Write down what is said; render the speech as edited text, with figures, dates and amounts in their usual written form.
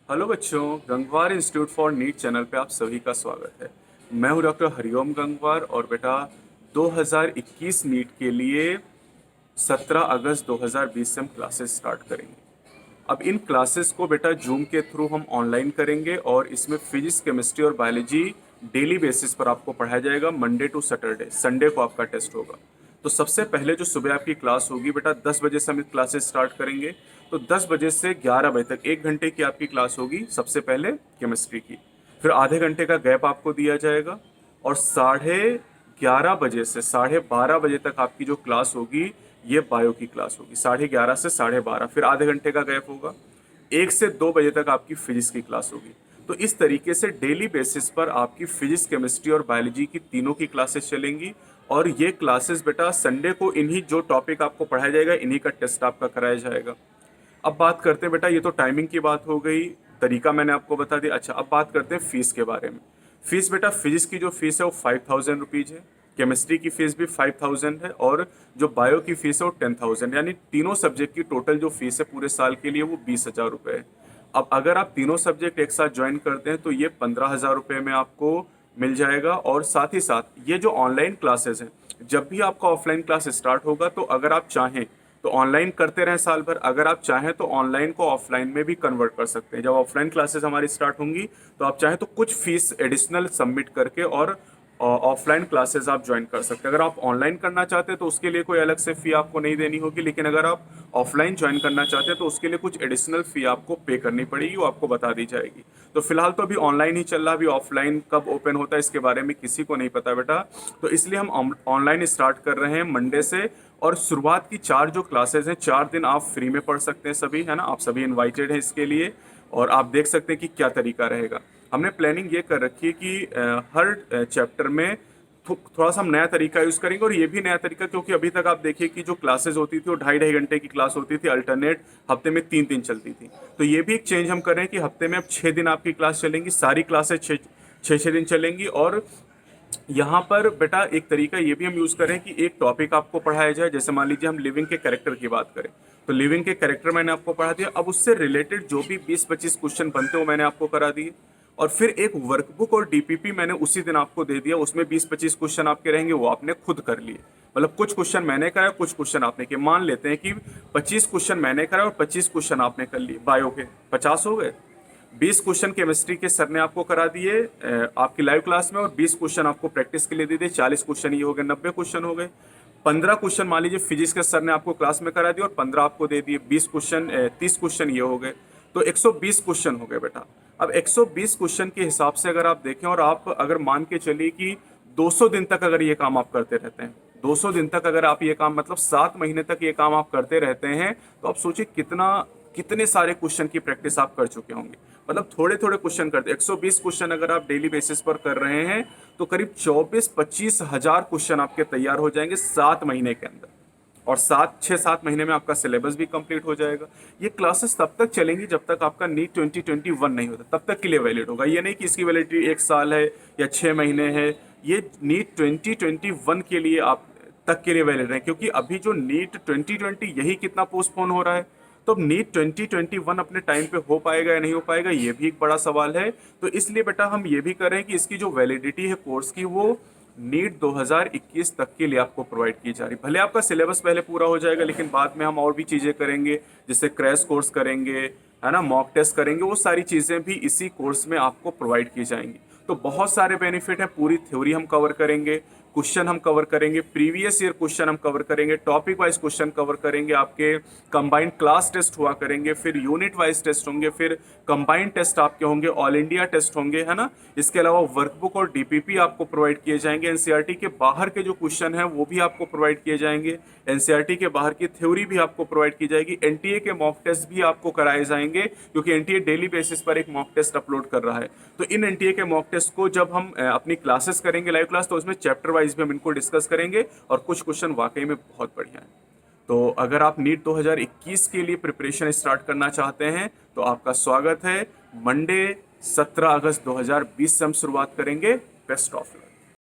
Hello बच्चों, Gangwar institute for NEET channel पे आप सभी का स्वागत है। मैं हूं डॉक्टर हरिओम गंगवार और बेटा 2021 नीट के लिए 17 अगस्त 2020 से हम क्लासेस स्टार्ट करेंगे। अब इन क्लासेस को बेटा जूम के थ्रू हम ऑनलाइन करेंगे और इसमें फिजिक्स, केमिस्ट्री और बायोलॉजी डेली बेसिस पर आपको पढ़ाया जाएगा। मंडे टू सैटरडे, संडे को आपका टेस्ट होगा। तो सबसे पहले जो सुबह आपकी क्लास होगी बेटा 10 बजे से हम क्लासेस स्टार्ट करेंगे। तो 10 बजे से 11 बजे तक 1 घंटे की आपकी क्लास होगी। सबसे पहले केमिस्ट्री की, फिर आधे घंटे का गैप आपको दिया जाएगा और 11:30 बजे से 12:30 बजे तक आपकी जो क्लास होगी ये बायो की क्लास होगी। 11:30 से 12:30, फिर आधे घंटे का गैप होगा। 1 से 2 बजे तक आपकी फिजिक्स की क्लास होगी। तो इस तरीके से डेली बेसिस पर आपकी फिजिक्स, केमिस्ट्री और बायोलॉजी की तीनों की क्लासेस चलेंगी। और ये क्लासेस बेटा संडे को इन्हीं जो टॉपिक आपको पढ़ाया जाएगा इन्हीं का टेस्ट आपका कराया जाएगा। अब बात करते हैं बेटा, ये तो टाइमिंग की बात हो गई, तरीका मैंने आपको बता दिया। अच्छा, अब बात करते हैं फीस के बारे में। फीस बेटा, फिजिक्स की जो फीस है वो 5000 रुपीज़ है, केमिस्ट्री की फीस भी 5000 है और जो बायो की फीस है वो 10,000, यानी तीनों सब्जेक्ट की टोटल जो फीस है पूरे साल के लिए वो 20,000 रुपये है। अब अगर आप तीनों सब्जेक्ट एक साथ ज्वाइन करते हैं तो ये 15,000 रुपये में आपको मिल जाएगा। और साथ ही साथ ये जो ऑनलाइन क्लासेस हैं, जब भी आपका ऑफलाइन क्लास स्टार्ट होगा तो अगर आप चाहें तो ऑनलाइन करते रहें साल भर, अगर आप चाहें तो ऑनलाइन को ऑफलाइन में भी कन्वर्ट कर सकते हैं। जब ऑफलाइन क्लासेस हमारी स्टार्ट होंगी तो आप चाहें तो कुछ फीस एडिशनल सबमिट करके और ऑफलाइन क्लासेस आप ज्वाइन कर सकते हैं। अगर आप ऑनलाइन करना चाहते हैं तो उसके लिए कोई अलग से फ़ी आपको नहीं देनी होगी, लेकिन अगर आप ऑफलाइन ज्वाइन करना चाहते हैं तो उसके लिए कुछ एडिशनल फ़ी आपको पे करनी पड़ेगी, वो आपको बता दी जाएगी। तो फिलहाल तो अभी ऑनलाइन ही चल रहा है, अभी ऑफलाइन कब ओपन होता है इसके बारे में किसी को नहीं पता बेटा। तो इसलिए हम ऑनलाइन स्टार्ट कर रहे हैं मंडे से। और शुरुआत की 4 जो क्लासेस हैं, 4 दिन आप फ्री में पढ़ सकते हैं सभी, है ना। आप सभी इनवाइटेड हैं इसके लिए। और आप देख सकते हैं कि क्या तरीका रहेगा। हमने प्लानिंग ये कर रखी है कि हर चैप्टर में थोड़ा सा हम नया तरीका यूज़ करेंगे। और ये भी नया तरीका क्योंकि अभी तक आप देखिए कि जो क्लासेस होती थी वो 2.5-2.5 घंटे की क्लास होती थी, अल्टरनेट हफ्ते में 3 दिन चलती थी। तो ये भी एक चेंज हम कर रहे हैं कि हफ्ते में अब 6 दिन आपकी क्लास चलेंगी, सारी क्लासेस 6-6 दिन चलेंगी। और यहाँ पर बेटा एक तरीका ये भी हम यूज़ करें कि एक टॉपिक आपको पढ़ाया जाए। जैसे मान लीजिए हम लिविंग के कैरेक्टर की बात करें तो लिविंग के कैरेक्टर मैंने आपको पढ़ा दिया। अब उससे रिलेटेड जो भी 20-25 क्वेश्चन बनते हो मैंने आपको करा दिए। और फिर एक वर्कबुक और डीपीपी मैंने उसी दिन आपको दे दिया, उसमें 20-25 क्वेश्चन आपके रहेंगे, वो आपने खुद कर लिए। मतलब कुछ क्वेश्चन मैंने कराया, कुछ क्वेश्चन आपने किए। मान लेते हैं कि 25 क्वेश्चन मैंने कराया और 25 क्वेश्चन आपने कर लिए। बायो के 50 हो गए। 20 क्वेश्चन केमिस्ट्री के सर ने आपको करा दिए आपकी लाइव क्लास में, और 20 क्वेश्चन आपको प्रैक्टिस के लिए दे दिए। 40 क्वेश्चन ये हो गए, 90 क्वेश्चन हो गए। 15 क्वेश्चन मान लीजिए फिजिक्स के सर ने आपको क्लास में करा दिया और 15 आपको दे दिए। 20 क्वेश्चन 30 क्वेश्चन ये हो गए, तो 120 क्वेश्चन हो गए बेटा। अब 120 क्वेश्चन के हिसाब से अगर आप देखें और आप अगर मान के चलिए कि 200 दिन तक अगर ये काम आप करते रहते हैं, 200 दिन तक अगर आप ये काम मतलब 7 महीने तक ये काम आप करते रहते हैं, तो आप सोचिए कितने सारे क्वेश्चन की प्रैक्टिस आप कर चुके होंगे। मतलब थोड़े थोड़े क्वेश्चन करते, 120 क्वेश्चन अगर आप डेली बेसिस पर कर रहे हैं तो करीब 24-25 हजार क्वेश्चन आपके तैयार हो जाएंगे 7 महीने के अंदर। और 6-7 महीने में आपका सिलेबस भी कंप्लीट हो जाएगा। ये क्लासेस तब तक चलेंगी जब तक आपका नीट 2021 नहीं होता, तब तक के लिए वैलिड होगा। ये नहीं कि इसकी वैलिडिटी 1 साल है या 6 महीने है। ये नीट 2021 के लिए आप तक के लिए वैलिड है, क्योंकि अभी जो नीट 2020 यही कितना पोस्टपोन हो रहा है। तो अब नीट 2021 अपने टाइम पे हो पाएगा या नहीं हो पाएगा, ये भी एक बड़ा सवाल है। तो इसलिए बेटा हम ये भी कर रहे हैं कि इसकी जो वैलिडिटी है कोर्स की वो नीट 2021 तक के लिए आपको प्रोवाइड की जा रही। भले आपका सिलेबस पहले पूरा हो जाएगा, लेकिन बाद में हम और भी चीज़ें करेंगे, जैसे क्रैश कोर्स करेंगे, है ना, मॉक टेस्ट करेंगे। वो सारी चीज़ें भी इसी कोर्स में आपको प्रोवाइड की जाएंगी। तो बहुत सारे बेनिफिट हैं। पूरी थ्योरी हम कवर करेंगे, क्वेश्चन हम कवर करेंगे, प्रीवियस ईयर क्वेश्चन हम कवर करेंगे, टॉपिक वाइज क्वेश्चन कवर करेंगे, आपके कंबाइंड क्लास टेस्ट हुआ करेंगे, फिर यूनिट वाइज टेस्ट होंगे, फिर कंबाइंड टेस्ट आपके होंगे, ऑल इंडिया टेस्ट होंगे, है ना। इसके अलावा वर्कबुक और डीपीपी आपको प्रोवाइड किए जाएंगे। एनसीईआरटी के बाहर के जो क्वेश्चन हैं वो भी आपको प्रोवाइड किए जाएंगे। एनसीईआरटी के बाहर की थ्योरी भी आपको प्रोवाइड की जाएगी। एनटीए के मॉक टेस्ट भी आपको कराए जाएंगे, क्योंकि एनटीए डेली बेसिस पर एक मॉक टेस्ट अपलोड कर रहा है। तो इन एनटीए के मॉक टेस्ट को जब हम अपनी क्लासेस करेंगे लाइव क्लास, तो उसमें चैप्टर वाइज भी हम इनको डिस्कस करेंगे और कुछ क्वेश्चन वाकई में बहुत बढ़िया है। तो अगर आप नीट 2021 के लिए प्रिपरेशन स्टार्ट करना चाहते हैं तो आपका स्वागत है। मंडे 17 अगस्त 2020 से हम शुरुआत करेंगे। Best of luck.